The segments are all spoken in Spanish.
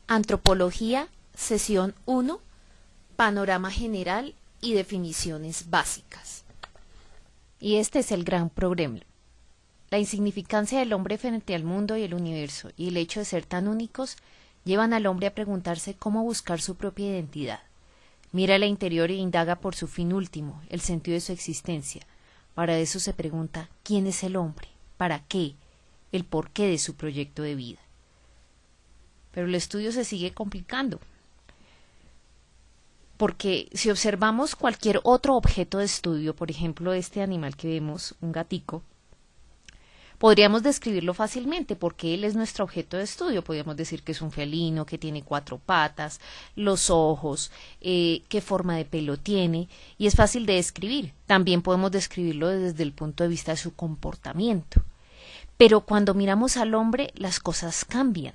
Antropología, sesión 1, panorama general y definiciones básicas. Y este es el gran problema. La insignificancia del hombre frente al mundo y el universo y el hecho de ser tan únicos llevan al hombre a preguntarse cómo buscar su propia identidad. Mira al interior e indaga por su fin último, el sentido de su existencia. Para eso se pregunta quién es el hombre, para qué, el porqué de su proyecto de vida. Pero el estudio se sigue complicando, porque si observamos cualquier otro objeto de estudio, por ejemplo este animal que vemos, un gatico, podríamos describirlo fácilmente porque él es nuestro objeto de estudio. Podríamos decir que es un felino, que tiene 4 patas, los ojos, qué forma de pelo tiene, y es fácil de describir. También podemos describirlo desde el punto de vista de su comportamiento. Pero cuando miramos al hombre, las cosas cambian.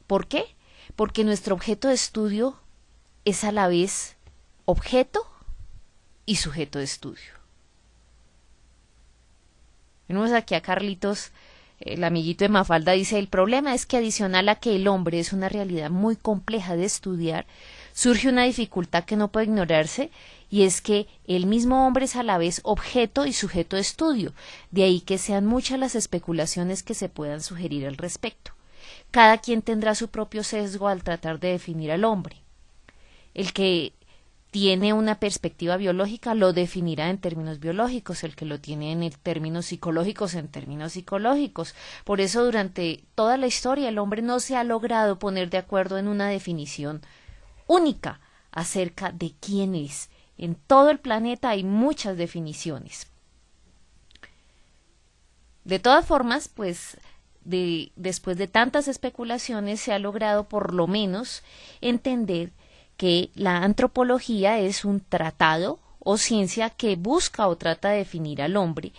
¿Por qué? Porque nuestro objeto de estudio es a la vez objeto y sujeto de estudio. Tenemos aquí a Carlitos, el amiguito de Mafalda, dice: el problema es que adicional a que el hombre es una realidad muy compleja de estudiar, surge una dificultad que no puede ignorarse, y es que el mismo hombre es a la vez objeto y sujeto de estudio, de ahí que sean muchas las especulaciones que se puedan sugerir al respecto. Cada quien tendrá su propio sesgo al tratar de definir al hombre. El que tiene una perspectiva biológica lo definirá en términos biológicos, el que lo tiene en términos psicológicos en términos psicológicos. Por eso durante toda la historia el hombre no se ha logrado poner de acuerdo en una definición única acerca de quién es. En todo el planeta hay muchas definiciones. De todas formas, pues después de tantas especulaciones se ha logrado por lo menos entender que la antropología es un tratado o ciencia que busca o trata de definir al hombre,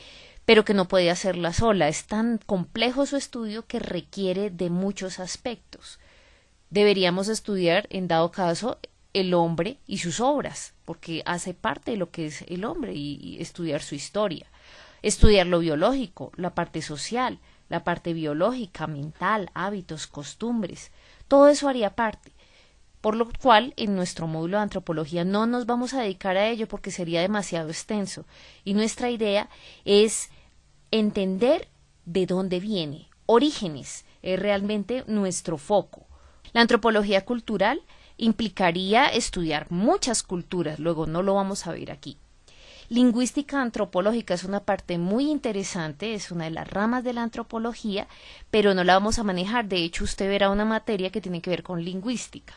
pero que no puede hacerla sola. Es tan complejo su estudio que requiere de muchos aspectos. Deberíamos estudiar, en dado caso, el hombre y sus obras, porque hace parte de lo que es el hombre, y estudiar su historia. Estudiar lo biológico, la parte social, la parte biológica, mental, hábitos, costumbres. Todo eso haría parte. Por lo cual, en nuestro módulo de antropología no nos vamos a dedicar a ello porque sería demasiado extenso. Y nuestra idea es entender de dónde viene. Orígenes es realmente nuestro foco. La antropología cultural implicaría estudiar muchas culturas, luego no lo vamos a ver aquí. Lingüística antropológica es una parte muy interesante, es una de las ramas de la antropología, pero no la vamos a manejar. De hecho, usted verá una materia que tiene que ver con lingüística.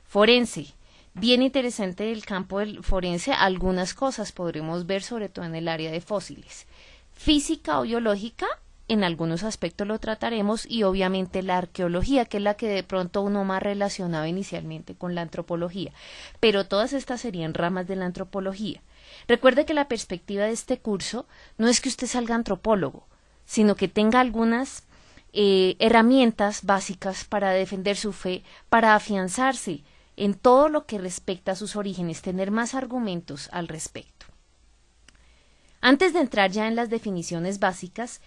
Forense, bien interesante el campo del forense, algunas cosas podremos ver sobre todo en el área de fósiles. Física o biológica, en algunos aspectos lo trataremos, y obviamente la arqueología, que es la que de pronto uno más relacionaba inicialmente con la antropología, pero todas estas serían ramas de la antropología. Recuerde que la perspectiva de este curso no es que usted salga antropólogo, sino que tenga algunas herramientas básicas para defender su fe, para afianzarse en todo lo que respecta a sus orígenes, tener más argumentos al respecto. Antes de entrar ya en las definiciones básicas,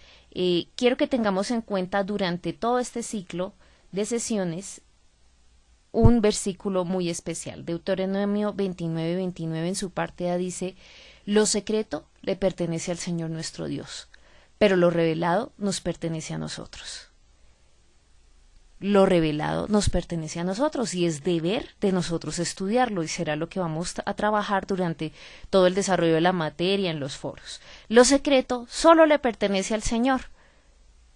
quiero que tengamos en cuenta durante todo este ciclo de sesiones un versículo muy especial. Deuteronomio 29:29 en su parte A dice: lo secreto le pertenece al Señor nuestro Dios, pero lo revelado nos pertenece a nosotros. Lo revelado nos pertenece a nosotros y es deber de nosotros estudiarlo, y será lo que vamos a trabajar durante todo el desarrollo de la materia en los foros. Lo secreto solo le pertenece al Señor.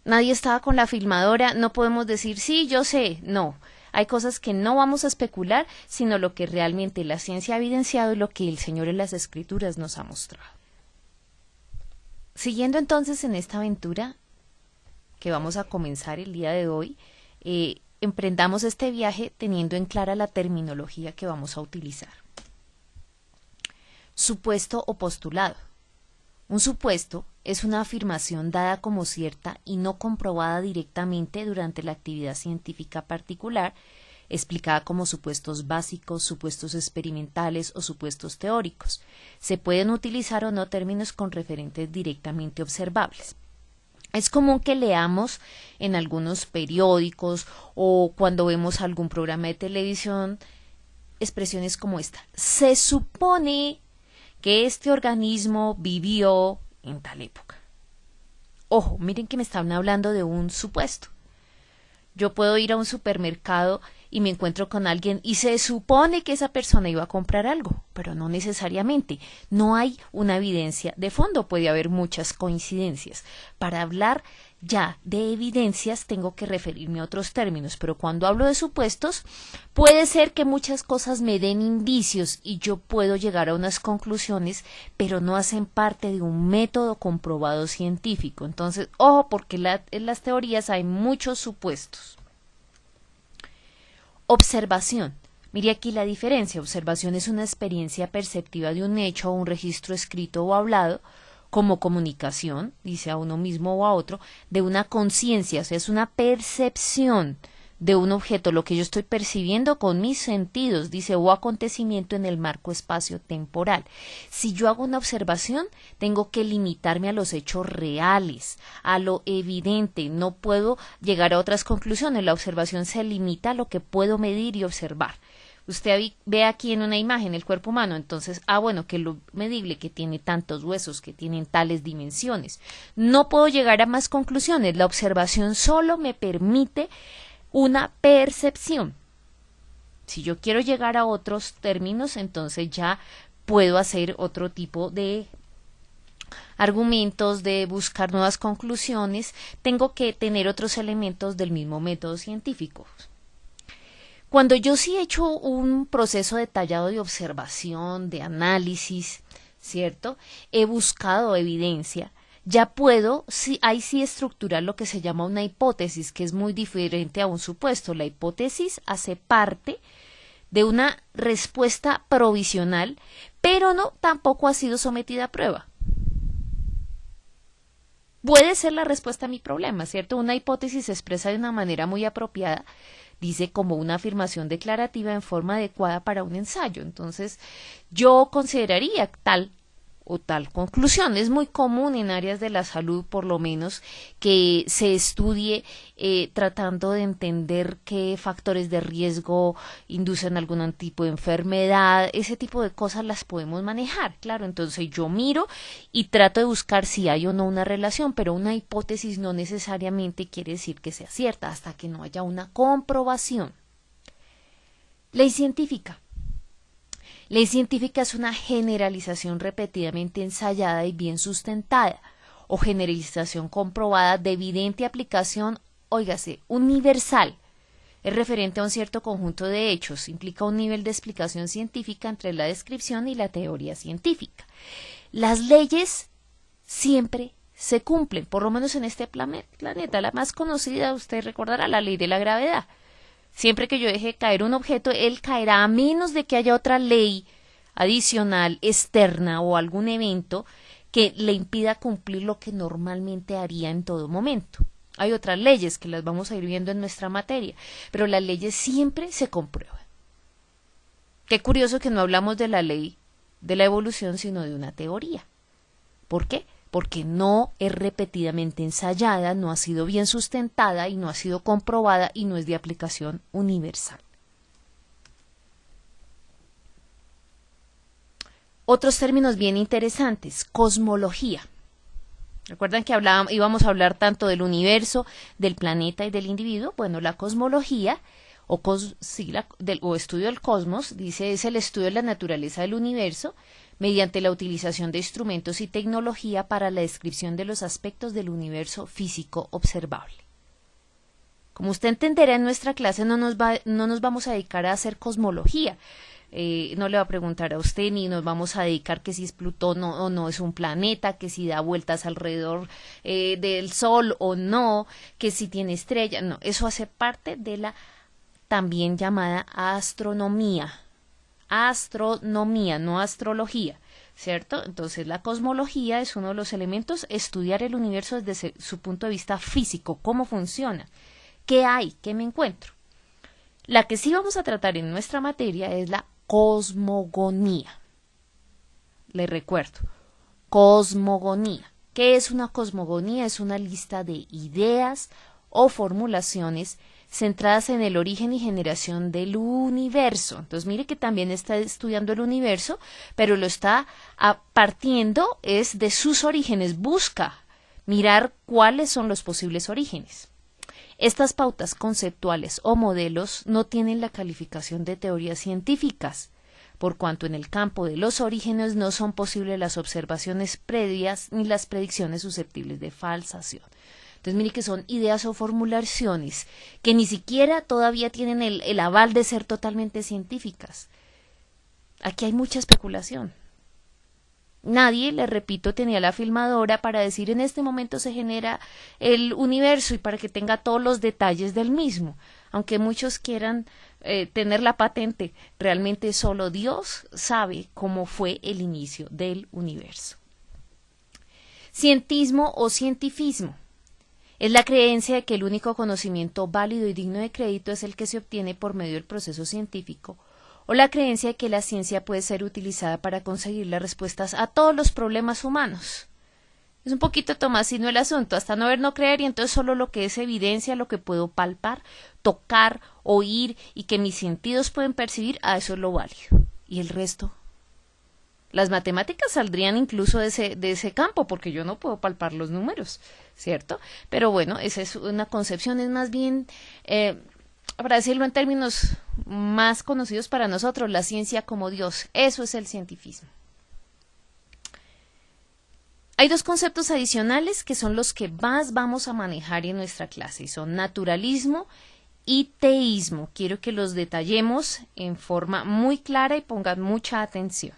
Nadie estaba con la filmadora, no podemos decir sí, yo sé, no. Hay cosas que no vamos a especular, sino lo que realmente la ciencia ha evidenciado y lo que el Señor en las Escrituras nos ha mostrado. Siguiendo entonces en esta aventura que vamos a comenzar el día de hoy, emprendamos este viaje teniendo en clara la terminología que vamos a utilizar. Supuesto o postulado. Un supuesto es una afirmación dada como cierta y no comprobada directamente durante la actividad científica particular, explicada como supuestos básicos, supuestos experimentales o supuestos teóricos. Se pueden utilizar o no términos con referentes directamente observables. Es común que leamos en algunos periódicos o cuando vemos algún programa de televisión expresiones como esta. Se supone que este organismo vivió en tal época. Ojo, miren que me están hablando de un supuesto. Yo puedo ir a un supermercado y me encuentro con alguien y se supone que esa persona iba a comprar algo, pero no necesariamente. No hay una evidencia de fondo, puede haber muchas coincidencias. Para hablar ya de evidencias tengo que referirme a otros términos, pero cuando hablo de supuestos, puede ser que muchas cosas me den indicios y yo puedo llegar a unas conclusiones, pero no hacen parte de un método comprobado científico. Entonces, ojo, porque en las teorías hay muchos supuestos. Observación. Mire aquí la diferencia. Observación es una experiencia perceptiva de un hecho o un registro escrito o hablado, como comunicación, dice a uno mismo o a otro, de una conciencia, o sea, es una percepción de un objeto, lo que yo estoy percibiendo con mis sentidos, dice, o acontecimiento en el marco espacio-temporal. Si yo hago una observación, tengo que limitarme a los hechos reales, a lo evidente, no puedo llegar a otras conclusiones, la observación se limita a lo que puedo medir y observar. Usted ve aquí en una imagen el cuerpo humano, entonces, bueno, que lo medible, que tiene tantos huesos, que tienen tales dimensiones. No puedo llegar a más conclusiones, la observación solo me permite una percepción. Si yo quiero llegar a otros términos, entonces ya puedo hacer otro tipo de argumentos, de buscar nuevas conclusiones, tengo que tener otros elementos del mismo método científico. Cuando yo sí he hecho un proceso detallado de observación, de análisis, ¿cierto? He buscado evidencia, ya puedo, ahí sí estructurar lo que se llama una hipótesis, que es muy diferente a un supuesto. La hipótesis hace parte de una respuesta provisional, pero no, tampoco ha sido sometida a prueba. Puede ser la respuesta a mi problema, ¿cierto? Una hipótesis se expresa de una manera muy apropiada, dice como una afirmación declarativa en forma adecuada para un ensayo. Entonces, yo consideraría tal o tal conclusión. Es muy común en áreas de la salud, por lo menos, que se estudie tratando de entender qué factores de riesgo inducen algún tipo de enfermedad. Ese tipo de cosas las podemos manejar, claro. Entonces yo miro y trato de buscar si hay o no una relación, pero una hipótesis no necesariamente quiere decir que sea cierta hasta que no haya una comprobación. Ley científica. Ley científica es una generalización repetidamente ensayada y bien sustentada, o generalización comprobada de evidente aplicación, óigase, universal. Es referente a un cierto conjunto de hechos, implica un nivel de explicación científica entre la descripción y la teoría científica. Las leyes siempre se cumplen, por lo menos en este planeta. La más conocida, usted recordará, la ley de la gravedad. Siempre que yo deje caer un objeto, él caerá a menos de que haya otra ley adicional, externa o algún evento que le impida cumplir lo que normalmente haría en todo momento. Hay otras leyes que las vamos a ir viendo en nuestra materia, pero las leyes siempre se comprueban. Qué curioso que no hablamos de la ley de la evolución, sino de una teoría. ¿Por qué? Porque no es repetidamente ensayada, no ha sido bien sustentada y no ha sido comprobada y no es de aplicación universal. Otros términos bien interesantes, cosmología. ¿Recuerdan que íbamos a hablar tanto del universo, del planeta y del individuo? Bueno, la cosmología o estudio del cosmos, dice, es el estudio de la naturaleza del universo mediante la utilización de instrumentos y tecnología para la descripción de los aspectos del universo físico observable. Como usted entenderá, en nuestra clase no nos vamos a dedicar a hacer cosmología. No le va a preguntar a usted ni nos vamos a dedicar que si es Plutón o no es un planeta, que si da vueltas alrededor del Sol o no, que si tiene estrellas. No, eso hace parte de la también llamada astronomía. Astronomía, no astrología, ¿cierto? Entonces la cosmología es uno de los elementos, estudiar el universo desde su punto de vista físico, cómo funciona, qué hay, qué me encuentro. La que sí vamos a tratar en nuestra materia es la cosmogonía. Le recuerdo, cosmogonía. ¿Qué es una cosmogonía? Es una lista de ideas o formulaciones centradas en el origen y generación del universo. Entonces mire que también está estudiando el universo, pero lo está partiendo es de sus orígenes, busca mirar cuáles son los posibles orígenes. Estas pautas conceptuales o modelos no tienen la calificación de teorías científicas, por cuanto en el campo de los orígenes no son posibles las observaciones previas ni las predicciones susceptibles de falsación. Entonces mire que son ideas o formulaciones que ni siquiera todavía tienen el aval de ser totalmente científicas. Aquí hay mucha especulación. Nadie, le repito, tenía la filmadora para decir en este momento se genera el universo y para que tenga todos los detalles del mismo. Aunque muchos quieran tener la patente, realmente solo Dios sabe cómo fue el inicio del universo. Cientismo o cientifismo. Es la creencia de que el único conocimiento válido y digno de crédito es el que se obtiene por medio del proceso científico, o la creencia de que la ciencia puede ser utilizada para conseguir las respuestas a todos los problemas humanos. Es un poquito tomasino el asunto, hasta no ver, no creer, y entonces solo lo que es evidencia, lo que puedo palpar, tocar, oír y que mis sentidos pueden percibir, a eso es lo válido. ¿Y el resto? Las matemáticas saldrían incluso de ese campo, porque yo no puedo palpar los números, ¿cierto? Pero bueno, esa es una concepción, es más bien, para decirlo en términos más conocidos para nosotros, la ciencia como Dios. Eso es el cientifismo. Hay dos conceptos adicionales que son los que más vamos a manejar en nuestra clase, y son naturalismo y teísmo. Quiero que los detallemos en forma muy clara y pongan mucha atención.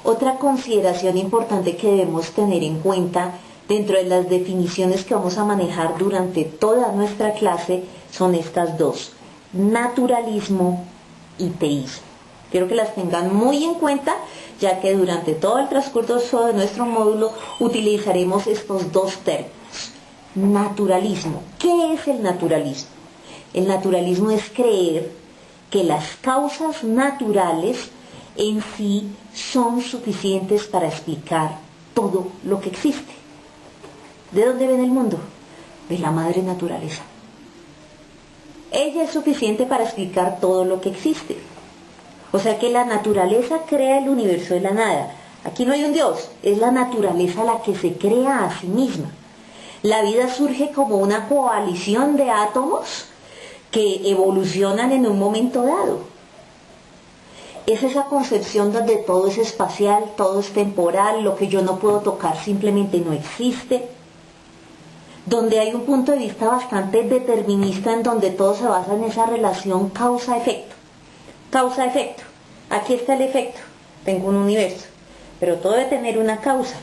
Otra consideración importante que debemos tener en cuenta dentro de las definiciones que vamos a manejar durante toda nuestra clase son estas dos: naturalismo y teísmo. Quiero que las tengan muy en cuenta, ya que durante todo el transcurso de nuestro módulo utilizaremos estos dos términos. Naturalismo. ¿Qué es el naturalismo? El naturalismo es creer que las causas naturales en sí son suficientes para explicar todo lo que existe. ¿De dónde viene el mundo? De la madre naturaleza. Ella es suficiente para explicar todo lo que existe. O sea que la naturaleza crea el universo de la nada. Aquí no hay un Dios, es la naturaleza la que se crea a sí misma. La vida surge como una coalición de átomos que evolucionan en un momento dado. Es esa concepción donde todo es espacial, todo es temporal, lo que yo no puedo tocar simplemente no existe, donde hay un punto de vista bastante determinista en donde todo se basa en esa relación causa-efecto. Causa-efecto. Aquí está el efecto. Tengo un universo. Pero todo debe tener una causa.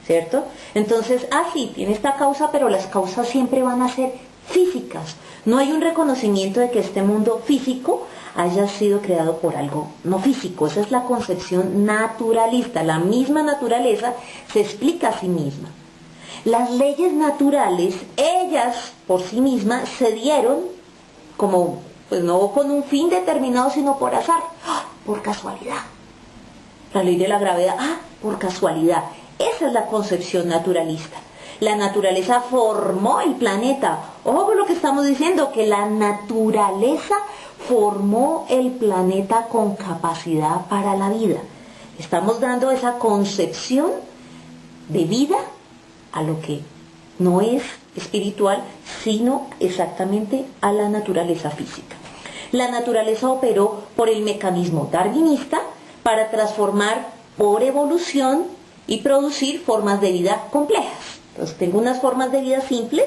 ¿Cierto? Entonces, sí, tiene esta causa, pero las causas siempre van a ser físicas. No hay un reconocimiento de que este mundo físico haya sido creado por algo no físico. Esa es la concepción naturalista. La misma naturaleza se explica a sí misma. Las leyes naturales, ellas por sí mismas se dieron como, pues no con un fin determinado, sino por azar, por casualidad. La ley de la gravedad, por casualidad. Esa es la concepción naturalista. La naturaleza formó el planeta. Ojo con lo que estamos diciendo, que la naturaleza formó el planeta con capacidad para la vida. Estamos dando esa concepción de vida a lo que no es espiritual, sino exactamente a la naturaleza física. La naturaleza operó por el mecanismo darwinista para transformar por evolución y producir formas de vida complejas. Entonces tengo unas formas de vida simples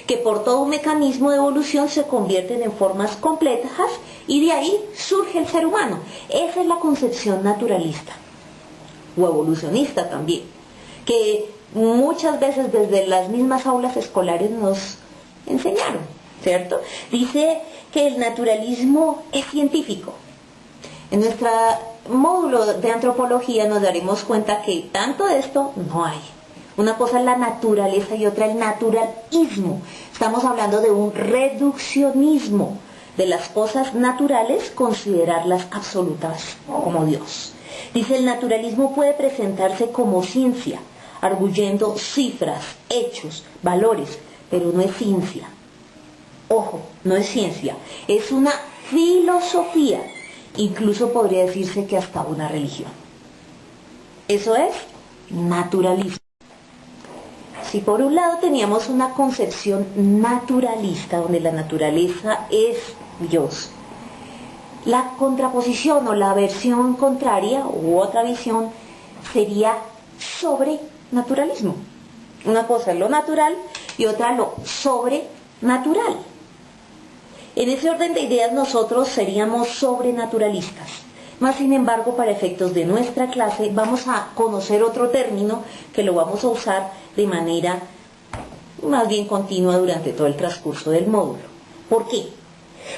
que por todo un mecanismo de evolución se convierten en formas complejas y de ahí surge el ser humano. Esa es la concepción naturalista o evolucionista también, que muchas veces desde las mismas aulas escolares nos enseñaron, ¿cierto? Dice que el naturalismo es científico. En nuestro módulo de antropología nos daremos cuenta que tanto de esto no hay. Una cosa es la naturaleza y otra el naturalismo. Estamos hablando de un reduccionismo. de las cosas naturales, considerarlas absolutas como Dios. Dice, el naturalismo puede presentarse como ciencia, arguyendo cifras, hechos, valores, pero no es ciencia. Ojo, no es ciencia, es una filosofía, incluso podría decirse que hasta una religión. Eso es naturalismo. Si por un lado teníamos una concepción naturalista, donde la naturaleza es Dios, la contraposición o la versión contraria u otra visión sería sobrenaturalismo. Una cosa es lo natural y otra lo sobrenatural. En ese orden de ideas nosotros seríamos sobrenaturalistas. Más sin embargo, para efectos de nuestra clase vamos a conocer otro término que lo vamos a usar de manera más bien continua durante todo el transcurso del módulo. ¿Por qué?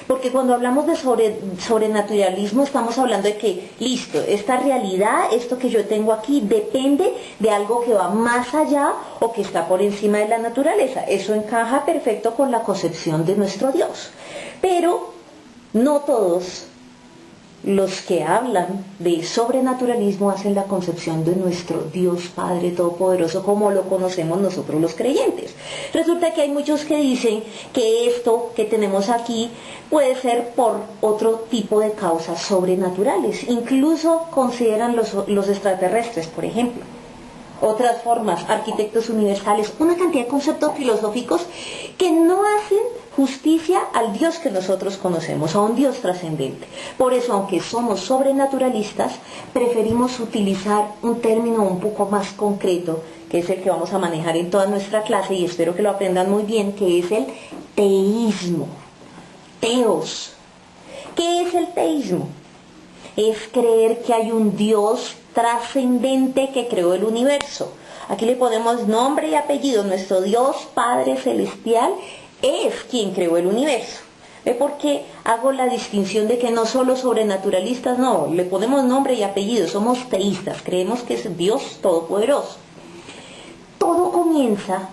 Porque cuando hablamos de sobrenaturalismo estamos hablando de que, listo, esta realidad, esto que yo tengo aquí, depende de algo que va más allá o que está por encima de la naturaleza. Eso encaja perfecto con la concepción de nuestro Dios. Pero no todos los que hablan de sobrenaturalismo hacen la concepción de nuestro Dios Padre Todopoderoso como lo conocemos nosotros los creyentes. Resulta que hay muchos que dicen que esto que tenemos aquí puede ser por otro tipo de causas sobrenaturales. Incluso consideran los extraterrestres, por ejemplo. Otras formas, arquitectos universales, una cantidad de conceptos filosóficos que no hacen justicia al Dios que nosotros conocemos, a un Dios trascendente. Por eso, aunque somos sobrenaturalistas, preferimos utilizar un término un poco más concreto, que es el que vamos a manejar en toda nuestra clase, y espero que lo aprendan muy bien, que es el teísmo. Teos. ¿Qué es el teísmo? Es creer que hay un Dios trascendente que creó el universo. Aquí le ponemos nombre y apellido. Nuestro Dios Padre Celestial es quien creó el universo. ¿Ve por qué hago la distinción de que no solo sobrenaturalistas, no, le ponemos nombre y apellido, somos teístas, creemos que es Dios Todopoderoso? Todo comienza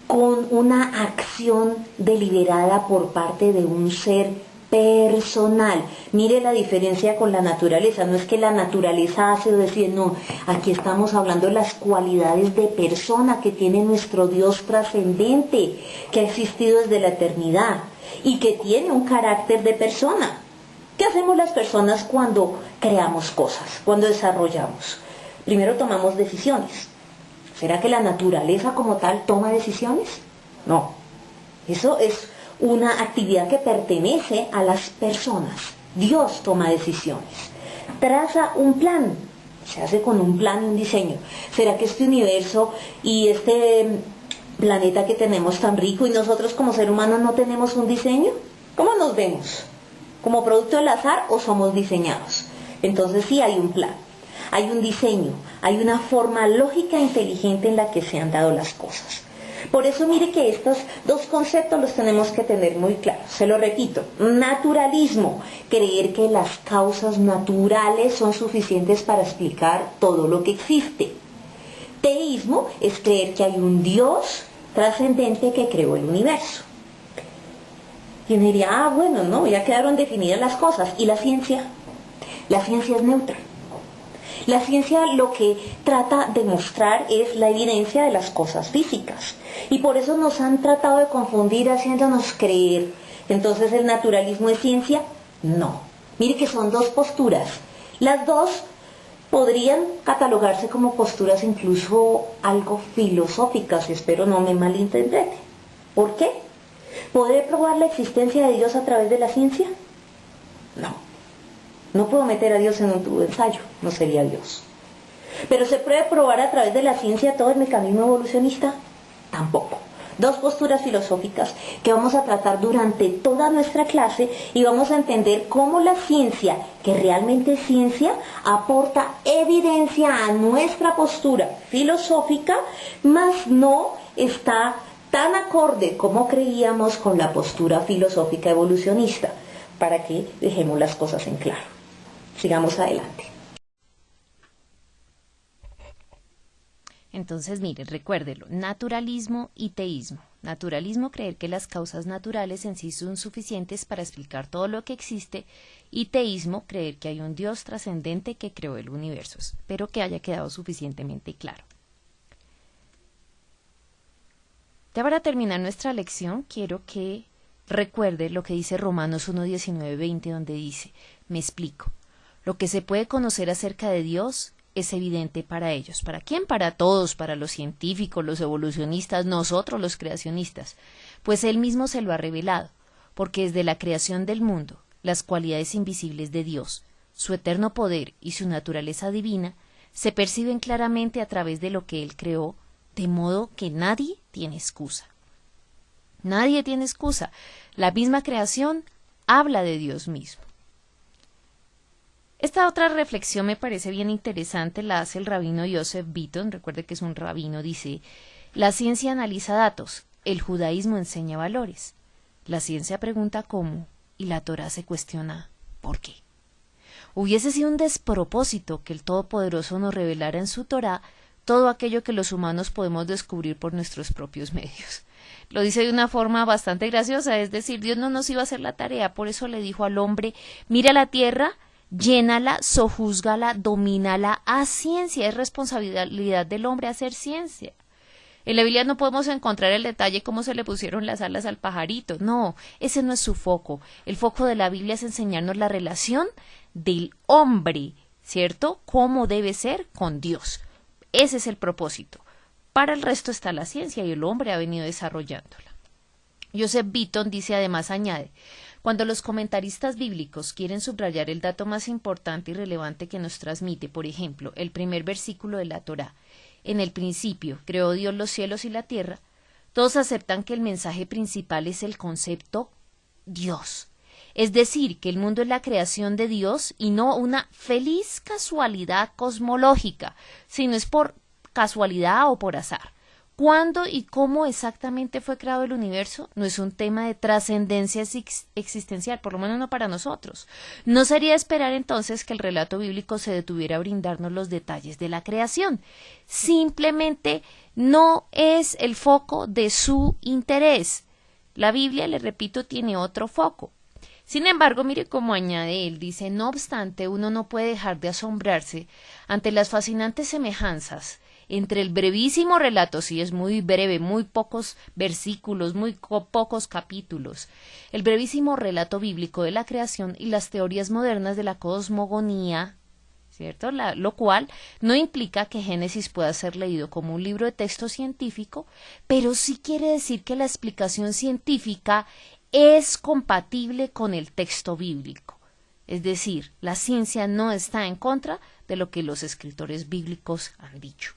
con una acción deliberada por parte de un ser personal. Mire la diferencia con la naturaleza. No es que la naturaleza hace o decide, no, aquí estamos hablando de las cualidades de persona que tiene nuestro Dios trascendente, que ha existido desde la eternidad y que tiene un carácter de persona. ¿Qué hacemos las personas cuando creamos cosas, cuando desarrollamos? Primero tomamos decisiones. ¿Será que la naturaleza como tal toma decisiones? No. Eso es una actividad que pertenece a las personas. Dios toma decisiones. Traza un plan. Se hace con un plan y un diseño. ¿Será que este universo y este planeta que tenemos tan rico y nosotros como ser humano no tenemos un diseño? ¿Cómo nos vemos? ¿Como producto del azar o somos diseñados? Entonces sí hay un plan. Hay un diseño, hay una forma lógica e inteligente en la que se han dado las cosas. Por eso mire que estos dos conceptos los tenemos que tener muy claros. Se lo repito, naturalismo, creer que las causas naturales son suficientes para explicar todo lo que existe. Teísmo es creer que hay un Dios trascendente que creó el universo. Y uno diría, bueno, no, ya quedaron definidas las cosas. ¿Y la ciencia? La ciencia es neutra. La ciencia lo que trata de mostrar es la evidencia de las cosas físicas. Y por eso nos han tratado de confundir haciéndonos creer. Entonces, ¿el naturalismo es ciencia? No. Mire que son dos posturas. Las dos podrían catalogarse como posturas incluso algo filosóficas. Espero no me malinterprete. ¿Por qué? ¿Podré probar la existencia de Dios a través de la ciencia? No. No puedo meter a Dios en un tubo de ensayo, no sería Dios. ¿Pero se puede probar a través de la ciencia todo el mecanismo evolucionista? Tampoco. Dos posturas filosóficas que vamos a tratar durante toda nuestra clase y vamos a entender cómo la ciencia, que realmente es ciencia, aporta evidencia a nuestra postura filosófica, mas no está tan acorde como creíamos con la postura filosófica evolucionista, para que dejemos las cosas en claro. Sigamos adelante. Entonces, mire, recuérdelo, naturalismo y teísmo. Naturalismo, creer que las causas naturales en sí son suficientes para explicar todo lo que existe. Y teísmo, creer que hay un Dios trascendente que creó el universo. Espero que haya quedado suficientemente claro. Ya para terminar nuestra lección, quiero que recuerde lo que dice Romanos 1, 19, 20, donde dice, me explico, lo que se puede conocer acerca de Dios es evidente para ellos. ¿Para quién? Para todos, para los científicos, los evolucionistas, nosotros los creacionistas, pues Él mismo se lo ha revelado, porque desde la creación del mundo, las cualidades invisibles de Dios, su eterno poder y su naturaleza divina, se perciben claramente a través de lo que Él creó, de modo que nadie tiene excusa. Nadie tiene excusa. La misma creación habla de Dios mismo. Esta otra reflexión me parece bien interesante, la hace el rabino Joseph Beaton, recuerde que es un rabino, dice, la ciencia analiza datos, el judaísmo enseña valores, la ciencia pregunta cómo y la Torá se cuestiona por qué. Hubiese sido un despropósito que el Todopoderoso nos revelara en su Torá todo aquello que los humanos podemos descubrir por nuestros propios medios. Lo dice de una forma bastante graciosa, es decir, Dios no nos iba a hacer la tarea, por eso le dijo al hombre, mira la tierra, llénala, sojúzgala, domínala, haz ciencia, es responsabilidad del hombre hacer ciencia. En la Biblia no podemos encontrar el detalle cómo se le pusieron las alas al pajarito, no, ese no es su foco. El foco de la Biblia es enseñarnos la relación del hombre, ¿cierto? Cómo debe ser con Dios. Ese es el propósito. Para el resto está la ciencia y el hombre ha venido desarrollándola. Joseph Beaton dice además, añade, cuando los comentaristas bíblicos quieren subrayar el dato más importante y relevante que nos transmite, por ejemplo, el primer versículo de la Torá, en el principio creó Dios los cielos y la tierra, todos aceptan que el mensaje principal es el concepto Dios. Es decir, que el mundo es la creación de Dios y no una feliz casualidad cosmológica, sino es por casualidad o por azar. ¿Cuándo y cómo exactamente fue creado el universo? No es un tema de trascendencia existencial, por lo menos no para nosotros. No sería esperar entonces que el relato bíblico se detuviera a brindarnos los detalles de la creación. Simplemente no es el foco de su interés. La Biblia, le repito, tiene otro foco. Sin embargo, mire cómo añade él, dice, no obstante, uno no puede dejar de asombrarse ante las fascinantes semejanzas entre el brevísimo relato, sí es muy breve, muy pocos versículos, muy pocos capítulos, el brevísimo relato bíblico de la creación y las teorías modernas de la cosmogonía, ¿cierto? Lo cual no implica que Génesis pueda ser leído como un libro de texto científico, pero sí quiere decir que la explicación científica es compatible con el texto bíblico. Es decir, la ciencia no está en contra de lo que los escritores bíblicos han dicho.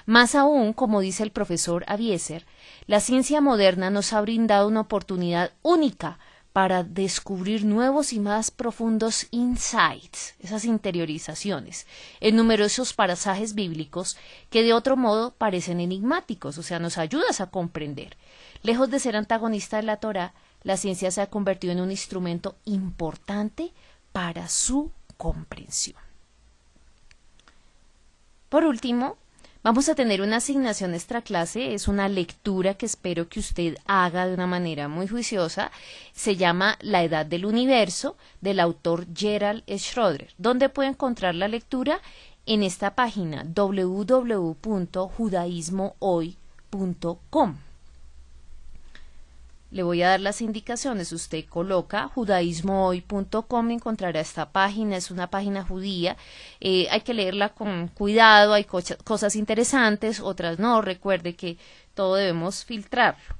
Más aún, como dice el profesor Avieser, la ciencia moderna nos ha brindado una oportunidad única para descubrir nuevos y más profundos insights, esas interiorizaciones, en numerosos pasajes bíblicos que de otro modo parecen enigmáticos, o sea, nos ayudas a comprender. Lejos de ser antagonista de la Torá, la ciencia se ha convertido en un instrumento importante para su comprensión. Por último, vamos a tener una asignación extra clase, es una lectura que espero que usted haga de una manera muy juiciosa, se llama La Edad del Universo, del autor Gerald Schroeder, donde puede encontrar la lectura en esta página www.judaismohoy.com. Le voy a dar las indicaciones, usted coloca judaismohoy.com y encontrará esta página, es una página judía, hay que leerla con cuidado, hay cosas interesantes, otras no, recuerde que todo debemos filtrarlo.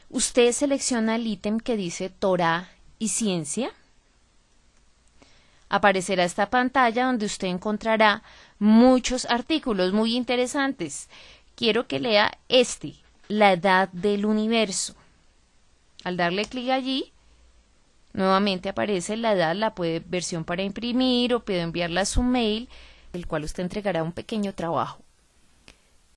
Usted selecciona el ítem que dice Torá y ciencia, aparecerá esta pantalla donde usted encontrará muchos artículos muy interesantes. Quiero que lea La Edad del Universo. Al darle clic allí, nuevamente aparece la edad, la versión para imprimir o puede enviarla a su mail, el cual usted entregará un pequeño trabajo.